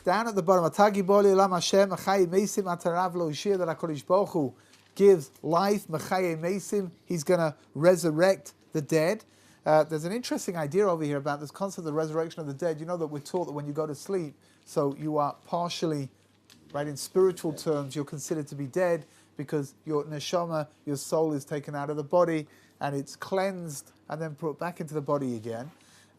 down at the bottom, Atagi Boli Elam Hashem, Machai Mesim Atarav Lo Ishir, that HaKadosh Baruch Hu gives life, Machai Mesim, He's going to resurrect the dead. There's an interesting idea over here about this concept of the resurrection of the dead. You know that we're taught that when you go to sleep, so you are partially, right, in spiritual terms, you're considered to be dead because your neshama, your soul, is taken out of the body and it's cleansed and then put back into the body again.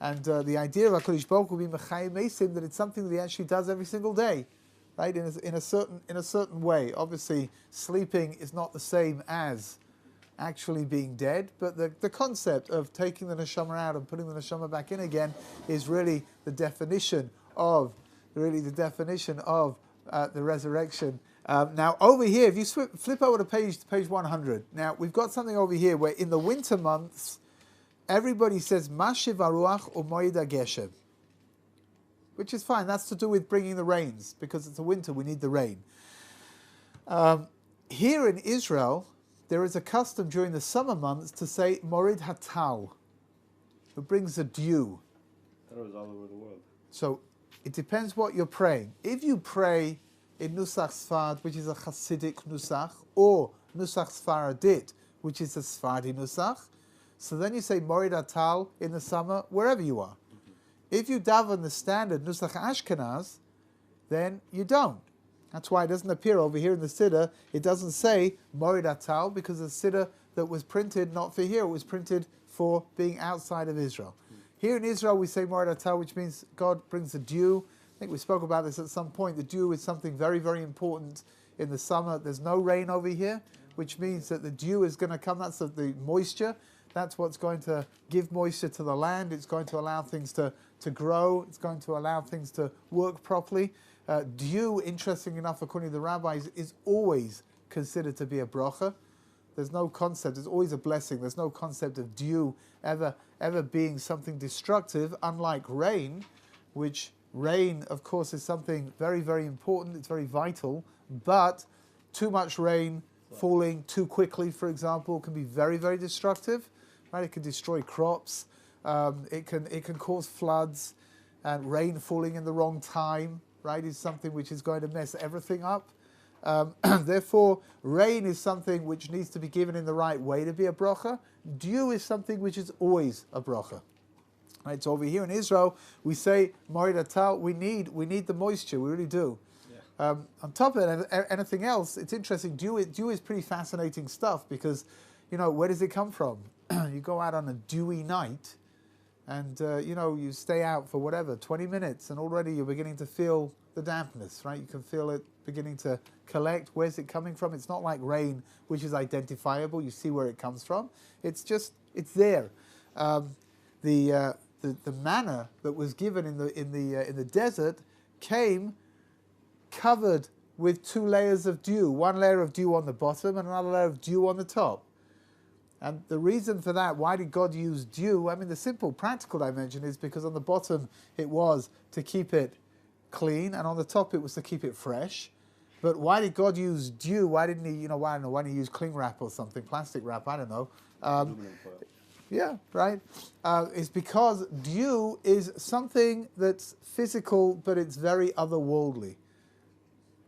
And the idea of HaKadosh Baruch Hu being Mechayim Mesim, that it's something that He actually does every single day, right? In a certain way. Obviously, sleeping is not the same as actually being dead, but the concept of taking the neshama out and putting the neshama back in again is really the definition of the resurrection. Now over here, if you flip over to page 100, now we've got something over here where in the winter months, everybody says Mashiv Aruach or Moida Geshem, which is fine. That's to do with bringing the rains, because it's a winter, we need the rain. Here in Israel, there is a custom during the summer months to say Morid Hatal, who brings the dew. That was all over the world. So it depends what you're praying. If you pray in Nusach Sfard, which is a Hasidic Nusach, or Nusach Sfaradit, which is a Sephardi Nusach, so then you say Morid Hatal in the summer, wherever you are. If you daven the standard Nusach Ashkenaz, then you don't. That's why it doesn't appear over here in the Siddur. It doesn't say Morid Hatal, because the Siddur that was printed not for here, it was printed for being outside of Israel. Here in Israel we say Morid Hatal, which means God brings the dew. I think we spoke about this at some point. The dew is something very, very important in the summer. There's no rain over here, which means that the dew is going to come. That's the moisture. That's what's going to give moisture to the land. It's going to allow things to grow. It's going to allow things to work properly. Dew, interesting enough, according to the rabbis, is always considered to be a bracha. There's no concept, there's always a blessing. There's no concept of dew ever being something destructive, unlike rain, which rain, of course, is something very, very important. It's very vital, but too much rain falling too quickly, for example, can be very, very destructive. Right? It can destroy crops. It can cause floods, and rain falling in the wrong time, right, is something which is going to mess everything up. Therefore, rain is something which needs to be given in the right way to be a bracha. Dew is something which is always a bracha. Right, so over here in Israel, we say Morid Hatal. We need the moisture. We really do. Yeah. On top of it, anything else, it's interesting. Dew is pretty fascinating stuff because, where does it come from? You go out on a dewy night, and you stay out for 20 minutes, and already you're beginning to feel the dampness, right? You can feel it beginning to collect. Where's it coming from? It's not like rain, which is identifiable. You see where it comes from. It's there. The manna that was given in the desert came covered with 2 layers of dew. One layer of dew on the bottom and another layer of dew on the top. And the reason for that, why did God use dew? I mean, the simple practical dimension is because on the bottom it was to keep it clean, and on the top it was to keep it fresh. But why did God use dew? Why didn't He, why didn't He use cling wrap or something, plastic wrap? I don't know. Yeah, right. It's because dew is something that's physical, but it's very otherworldly.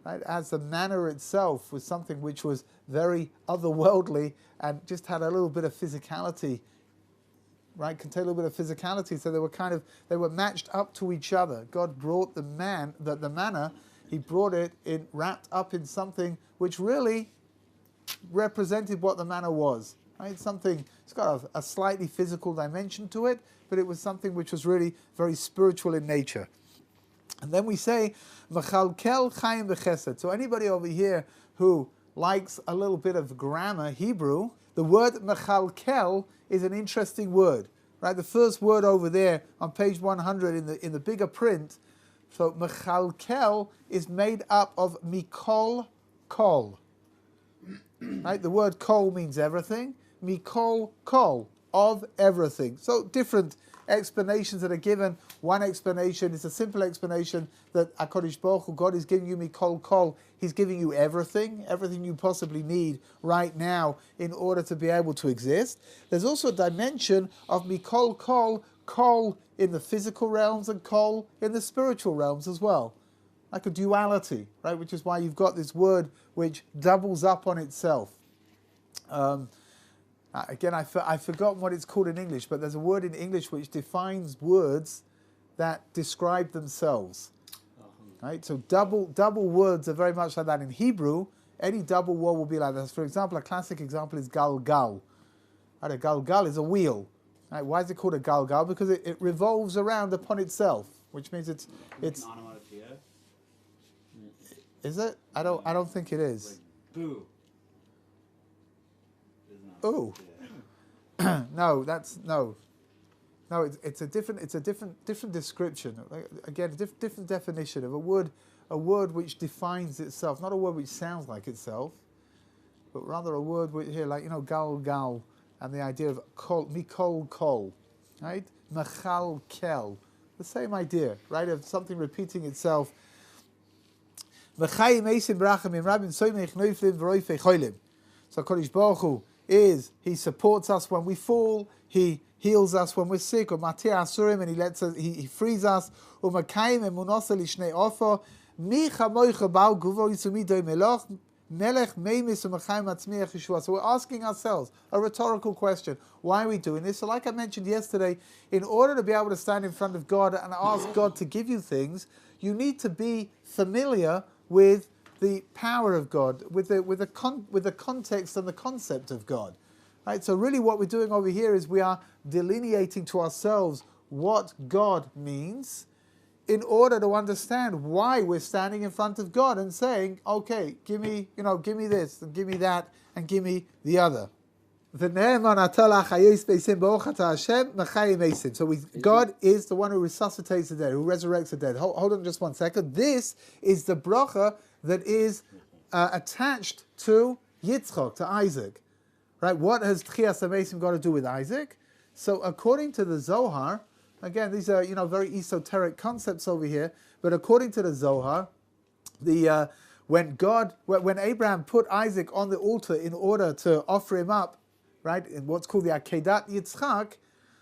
Right? As the manna itself was something which was very otherworldly and just had a little bit of physicality, right? Contained a little bit of physicality, so they were matched up to each other. God brought the manna, He brought it wrapped up in something which really represented what the manna was. Right? It's got a slightly physical dimension to it, but it was something which was really very spiritual in nature. And then we say, V'chalkel chayim v'chesed. So anybody over here who likes a little bit of grammar, Hebrew, the word mechalkel is an interesting word. Right? The first word over there on page 100 in the bigger print, so mechalkel is made up of mikol kol. Right? The word kol means everything. Mikol kol, of everything. So different explanations that are given. One explanation is a simple explanation that HaKadosh Baruch Hu, God is giving you mikol kol. He's giving you everything you possibly need right now in order to be able to exist. There's also a dimension of mikol kol, kol in the physical realms and kol in the spiritual realms as well. like a duality, right? Which is why you've got this word which doubles up on itself. Again, I've forgotten what it's called in English, but there's a word in English which defines words that describe themselves. Right? So double words are very much like that. In Hebrew, any double word will be like this. For example, a classic example is galgal. Right? A galgal is a wheel. Right? Why is it called a galgal? Because it revolves around upon itself, which means it's. Is it? I don't think it is. Like, boo. Ooh. No, that's no. No, it's a different description. Again, a different definition of a word which defines itself, not a word which sounds like itself, but rather a word which here, like gal, and the idea of kol, right? Machal kel, the same idea, right? Of something repeating itself. So Kodesh Baruch Hu He supports us when we fall, He heals us when we're sick, or Matir Asurim, and He lets us, He frees us. So we're asking ourselves a rhetorical question. Why are we doing this? So like I mentioned yesterday, in order to be able to stand in front of God and ask God to give you things, you need to be familiar with the power of God, with the context and the concept of God. Right? So really what we're doing over here is we are delineating to ourselves what God means in order to understand why we're standing in front of God and saying, okay, give me this, and give me that, and give me the other. So God is the one who resuscitates the dead, who resurrects the dead. Hold on just 1 second. This is the bracha that is attached to Yitzchak, to Isaac. Right? What has Tchias HaMesim got to do with Isaac? So according to the Zohar, again, these are very esoteric concepts over here, but according to the Zohar, when Abraham put Isaac on the altar in order to offer him up, right, in what's called the Akedat Yitzchak,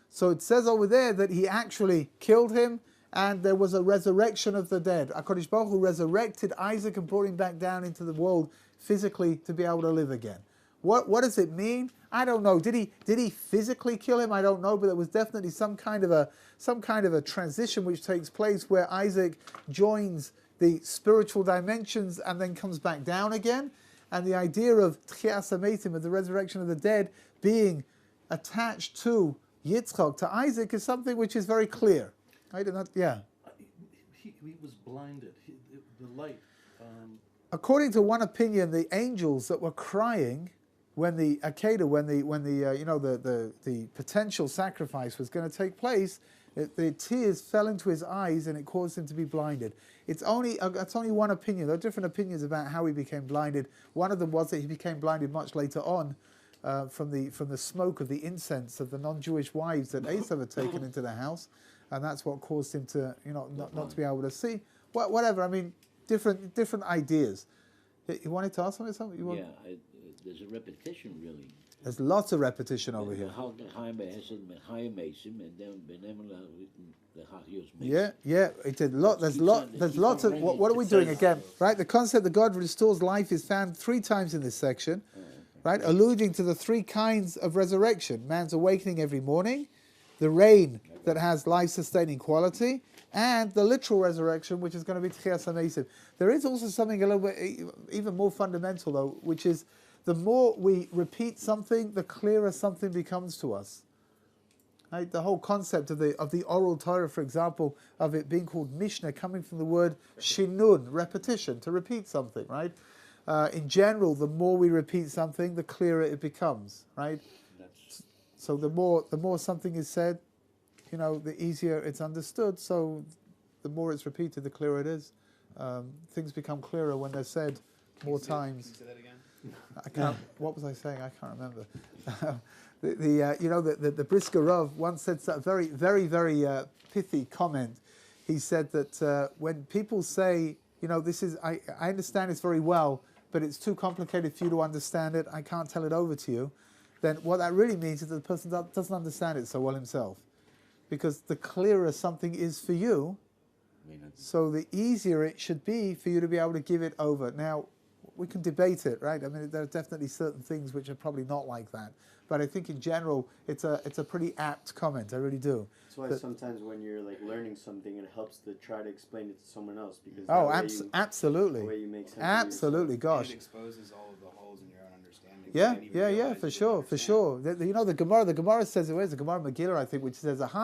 so it says over there that he actually killed him, and there was a resurrection of the dead. HaKadosh Baruch Hu resurrected Isaac and brought him back down into the world physically to be able to live again. What does it mean? I don't know. Did he physically kill him? I don't know, but there was definitely some kind of a transition which takes place where Isaac joins the spiritual dimensions and then comes back down again. And the idea of Tchias HaMetim, of the resurrection of the dead, being attached to Yitzchak, to Isaac, is something which is very clear. Right? And he was blinded. The light. According to one opinion, the angels that were crying when the Akedah, when the potential sacrifice was going to take place, the tears fell into his eyes and it caused him to be blinded. It's only one opinion. There are different opinions about how he became blinded. One of them was that he became blinded much later on from the smoke of the incense of the non-Jewish wives that Esav had taken into the house, and that's what caused him to not to be able to see. Whatever. I mean, different ideas. You wanted to ask something? There's a repetition, really. There's lots of repetition over here. Yeah. It did lot. There's lots of. What are we doing again? Right. The concept that God restores life is found 3 times in this section, right? Alluding to the 3 kinds of resurrection: man's awakening every morning, the rain that has life-sustaining quality, and the literal resurrection, which is going to be Tchias HaMesim. There is also something a little bit even more fundamental, though, which is the more we repeat something, the clearer something becomes to us. Right? The whole concept of the oral Torah, for example, of it being called Mishnah, coming from the word shinun, repetition, to repeat something. Right? In general, the more we repeat something, the clearer it becomes. Right? So the more something is said, the easier it's understood. So the more it's repeated, the clearer it is. Things become clearer when they're said more times. Can you say that again? I can't. What was I saying? I can't remember. The Brisker Rav once said a very, very, very pithy comment. He said that when people say, this is, I understand this very well, but it's too complicated for you to understand it, I can't tell it over to you, then what that really means is that the person doesn't understand it so well himself. Because the clearer something is for you, So the easier it should be for you to be able to give it over. Now, we can debate it, right? I mean, there are definitely certain things which are probably not like that. But I think in general, it's a pretty apt comment. I really do. That's why sometimes when you're like learning something, it helps to try to explain it to someone else because absolutely, the way you make sense absolutely, gosh, it exposes all of the holes in your own understanding. Yeah, for sure. You know, the Gemara says, where's the Gemara Megillah, I think, which says, that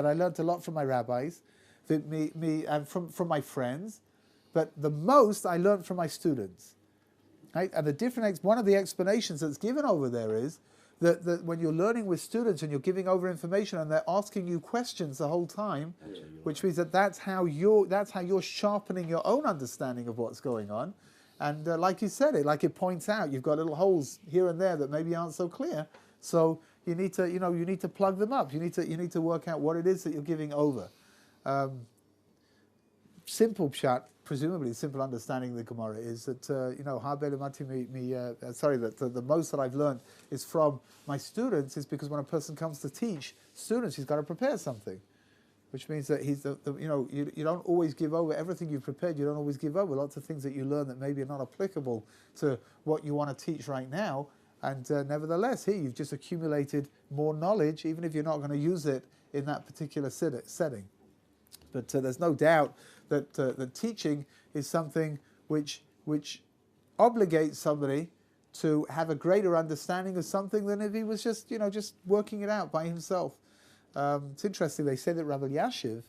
I learned a lot from my rabbis, and from my friends, but the most I learned from my students. Right? And one of the explanations that's given over there is that when you're learning with students and you're giving over information and they're asking you questions the whole time, which means that's how you're sharpening your own understanding of what's going on. And like you said, it points out you've got little holes here and there that maybe aren't so clear. So you need to plug them up. You need to work out what it is that you're giving over. Simple pshat, presumably simple understanding of the Gemara is that the most that I've learned is from my students, is because when a person comes to teach students, he's got to prepare something, which means that you don't always give over everything you've prepared. You don't always give over lots of things that you learn that maybe are not applicable to what you want to teach right now. And nevertheless, here you've just accumulated more knowledge, even if you're not going to use it in that particular setting. But there's no doubt that teaching is something which obligates somebody to have a greater understanding of something than if he was just working it out by himself. It's interesting. They say that Rabbi Yashiv,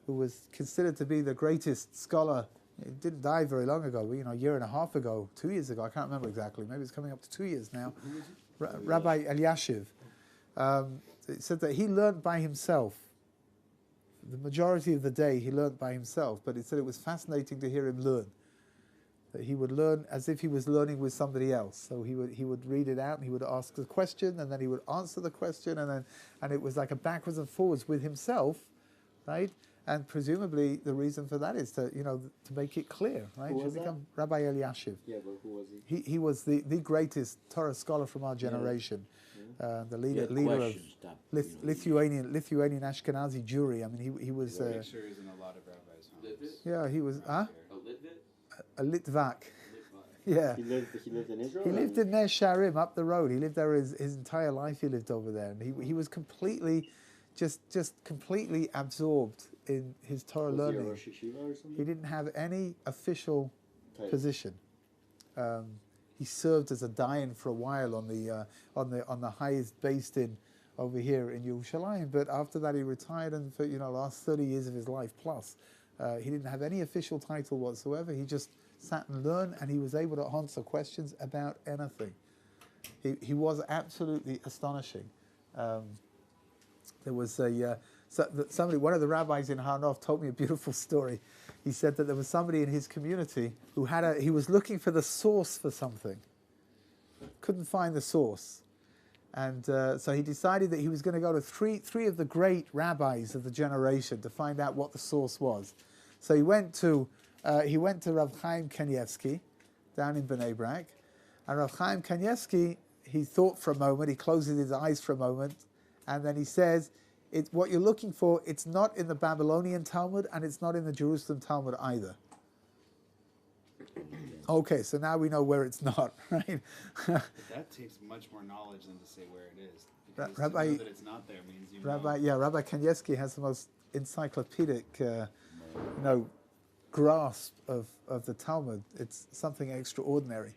who was considered to be the greatest scholar, he didn't die very long ago. A year and a half ago, 2 years ago. I can't remember exactly. Maybe it's coming up to 2 years now. Rabbi Eliashiv. It said that he learned by himself. The majority of the day he learned by himself, but he said it was fascinating to hear him learn. That he would learn as if he was learning with somebody else. So he would read it out and he would ask the question and then he would answer the question and it was like a backwards and forwards with himself, right? And presumably the reason for that is to make it clear, right? Who was that? Rabbi Eliashiv. Yeah, but who was he? He was the greatest Torah scholar from our generation. The leader of Lithuanian Ashkenazi Jewry. I mean, he was. I'm sure he's in a lot of rabbis' homes. Yeah, he was. A Litvak. Yeah. He lived in Israel. He lived in Ner Sharim, up the road. He lived there his entire life. He lived over there, and he was completely, just completely absorbed in his Torah learning. Was he a Rosh Yeshiva or something? He didn't have any official position. He served as a dayan for a while on the highest based in over here in Yerushalayim, but after that he retired, and for last 30 years of his life plus, he didn't have any official title whatsoever. He just sat and learned, and he was able to answer questions about anything. He was absolutely astonishing. There was one of the rabbis in Har Nof told me a beautiful story. He said that there was somebody in his community who he was looking for the source for something, couldn't find the source, and so he decided that he was going to go to three of the great rabbis of the generation to find out what the source was. So he went to Rav Chaim Kanievsky down in Bnei Brak, and Rav Chaim Kanievsky, he thought for a moment, he closes his eyes for a moment, and then he says, what you're looking for, it's not in the Babylonian Talmud and it's not in the Jerusalem Talmud either. Okay, so now we know where it's not, right? But that takes much more knowledge than to say where it is. Because Rabbi, to know that it's not there means you know. Rabbi Kanievsky has the most encyclopedic, grasp of the Talmud. It's something extraordinary.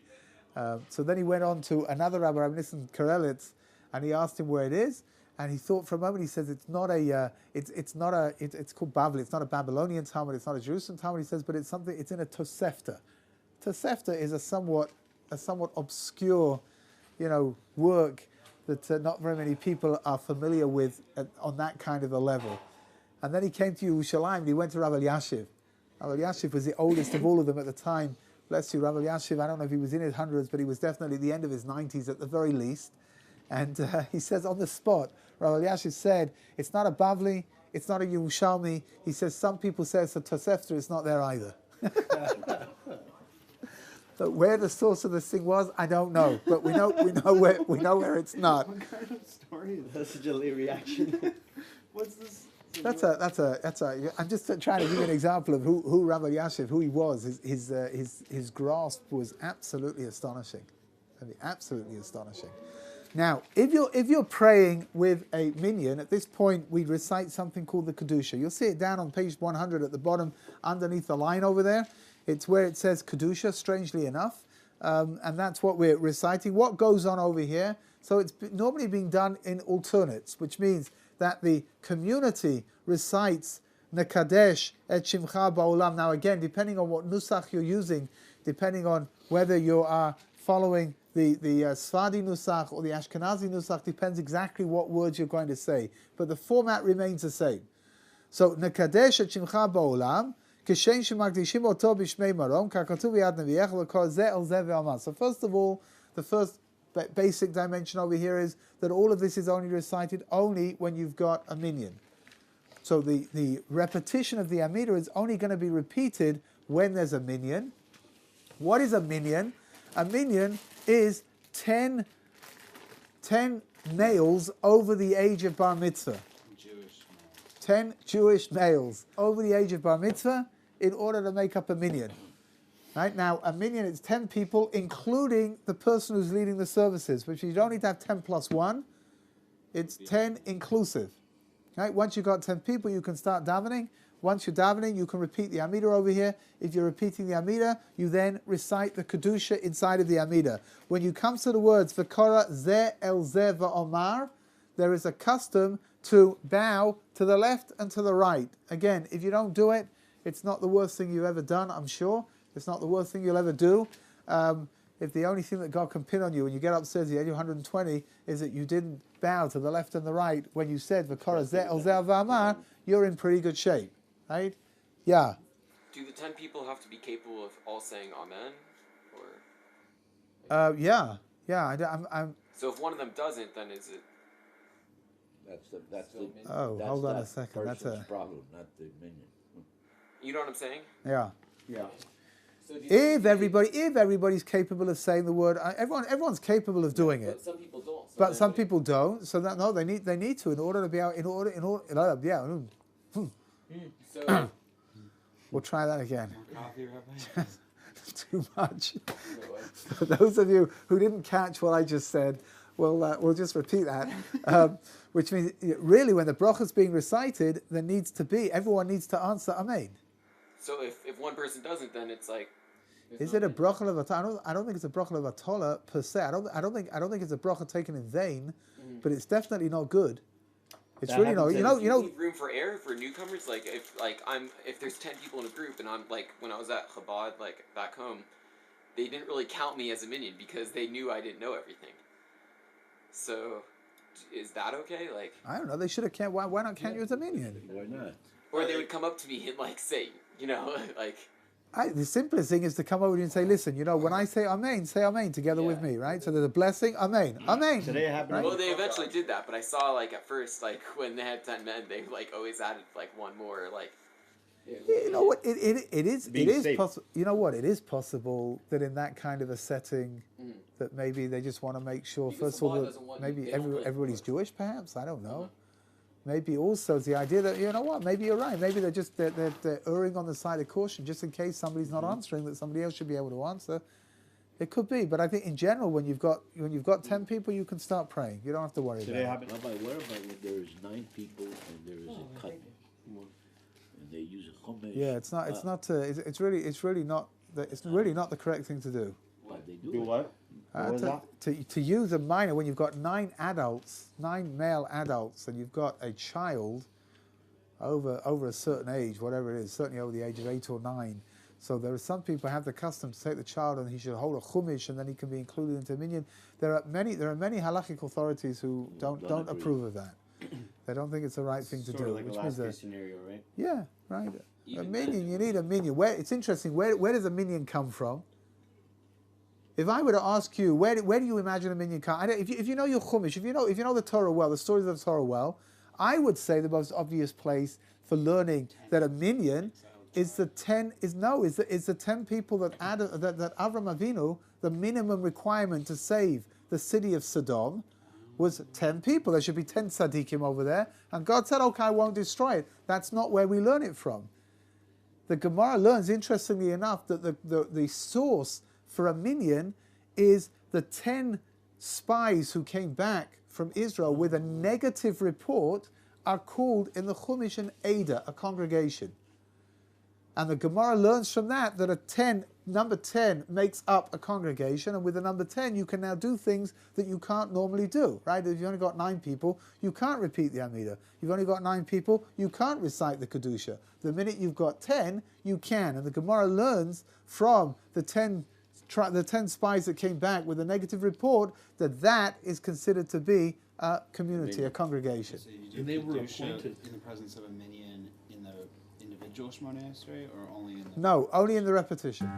So then he went on to another Rabbi, Rabbi Nissen Karelitz, and he asked him where it is. And he thought for a moment. He says it's called Babel. It's not a Babylonian Talmud. It's not a Jerusalem Talmud. He says, but it's something. It's in a Tosefta. Tosefta is a somewhat obscure, work that not very many people are familiar with on that kind of a level. And then he came to Yerushalayim and he went to Rav Eliashiv. Rav Eliashiv was the oldest of all of them at the time. Bless you, Rav Eliashiv. I don't know if he was in his hundreds, but he was definitely at the end of his 90s at the very least. And he says on the spot, Rav Eliashiv said, it's not a Bavli, it's not a Yerushalmi. He says, some people say it's a Tosefta, it's not there either. But where the source of this thing was, I don't know. But we know where it's not. What kind of story is that? That's such a late reaction. What's this? That's a. I'm just trying to give you an example of who Rabbi Yashiv, who he was. His grasp was absolutely astonishing. I mean, absolutely astonishing. Now, if you're praying with a minyan, at this point we recite something called the Kedusha. You'll see it down on page 100 at the bottom, underneath the line over there. It's where it says Kedusha, strangely enough, and that's what we're reciting. What goes on over here? So it's normally being done in alternates, which means that the community recites Nekadesh et Shimcha Ba'olam. Now again, depending on what nusach you're using, depending on whether you are following the Sfadi nusach or the Ashkenazi nusach, depends exactly what words you're going to say. But the format remains the same. So Nekadesh et Shimcha Ba'olam, Kishen Shemagdishim Oto B'Shmei Marom, Kakatuv Yad Neviech L'Kol Zeh El Zeh Ve'Amar. So first of all, the first basic dimension over here is that all of this is only recited only when you've got a minyan. So the repetition of the Amida is only going to be repeated when there's a minyan. What is a minyan? A minyan is 10 males over the age of bar mitzvah. 10 Jewish males over the age of bar mitzvah in order to make up a minyan. Right now, a minyan is 10 people, including the person who's leading the services, which you don't need to have 10 plus 1. It's 10 inclusive. Right? Once you've got 10 people, you can start davening. Once you're davening, you can repeat the Amida over here. If you're repeating the Amida, you then recite the Kedusha inside of the Amida. When you come to the words, V'kora zeh el zeh v'omar, there is a custom to bow to the left and to the right. Again, if you don't do it, it's not the worst thing you've ever done, I'm sure. It's not the worst thing you'll ever do. If the only thing that God can pin on you when you get upstairs at the age of 120 is that you didn't bow to the left and the right when you said V'kora zeh el zeh v'omar, you're in pretty good shape. Right? Yeah. Do the 10 people have to be capable of all saying Amen? Or Yeah. I'm so if one of them doesn't, then is it? That's the. Oh, that's hold on that a second. That's person's a problem, not the minion. You know what I'm saying? yeah. Yeah. So do you If everybody's capable of saying the word, everyone's capable of doing it. But some people don't. So But then some they- people don't. So that no, they need to in order to be out yeah. So We'll try that again. Coffee, Rabbi? Too much. For those of you who didn't catch what I just said, we'll just repeat that. Which means, really, when the bracha is being recited, everyone needs to answer Amen. so if one person doesn't, then it's like. Is it a bracha levatala? I don't think it's a bracha levatala per se. I don't think it's a bracha taken in vain, but it's definitely not good. It's That really not. happens Do you leave room for error for newcomers? Like if there's 10 people in a group and I'm like when I was at Chabad like back home, they didn't really count me as a minion because they knew I didn't know everything. So, is that okay? Like I don't know. They should have count. Why not count you as a minion? Why not? or they would come up to me and like say, like. The simplest thing is to come over and say, listen, when I say Amen together with me, right? So there's a blessing, Amen, Amen. Today it happened. Right? Well, they eventually did that, but I saw like at first, like when they had 10 men, they like always added like one more, like. You know what? It is safe. possible. You know what? It is possible that in that kind of a setting, that maybe they just want to make sure. Because First of all, Chabad that doesn't want- maybe they don't really- everybody's Jewish, perhaps. I don't know. Maybe also the idea that maybe you're right. Maybe they're erring on the side of caution, just in case somebody's not answering, that somebody else should be able to answer. It could be, but I think in general, when you've got 10 people, you can start praying. You don't have to worry Today it about it. happened. Rabbi, what about when there is 9 people and there is a cut, and they use a chumash? Yeah, it's really not the correct thing to do. But they do Do it. what? What was that? To use a minor when you've got 9 male adults, and you've got a child over a certain age, whatever it is, certainly over the age of 8 or 9. So there are some people who have the custom to take the child and he should hold a chumash and then he can be included into minyan. There are many halachic authorities who don't agree. approve of that. They don't think it's the right thing to Sort do. of like a which last means case that scenario, right? yeah, right. A Even minion, you need a minion. It's interesting. Where does a minion come from? If I were to ask you, where do you imagine a minion come? If you know your chumash, if you know the Torah well, the stories of the Torah well, I would say the most obvious place for learning that a minion is the 10 people that Avram Avinu, the minimum requirement to save the city of Sodom, was 10 people. There should be 10 tzaddikim over there. And God said, okay, I won't destroy it. That's not where we learn it from. The Gemara learns, interestingly enough, that the source for a minyan is the 10 spies who came back from Israel with a negative report are called in the Chumash an Ada, a congregation. And the Gemara learns from that that number 10 makes up a congregation, and with the number 10 you can now do things that you can't normally do, right? If you've only got 9 people, you can't repeat the Amidah. You've only got 9 people, you can't recite the Kedusha. The minute you've got 10, you can. And the Gemara learns from the 10 spies that came back with a negative report that is considered to be a community, a congregation. So you do And they were Kedusha appointed. in the presence of a minyan in the individual Shmoneh Esrei, or only in the... No, only in the repetition.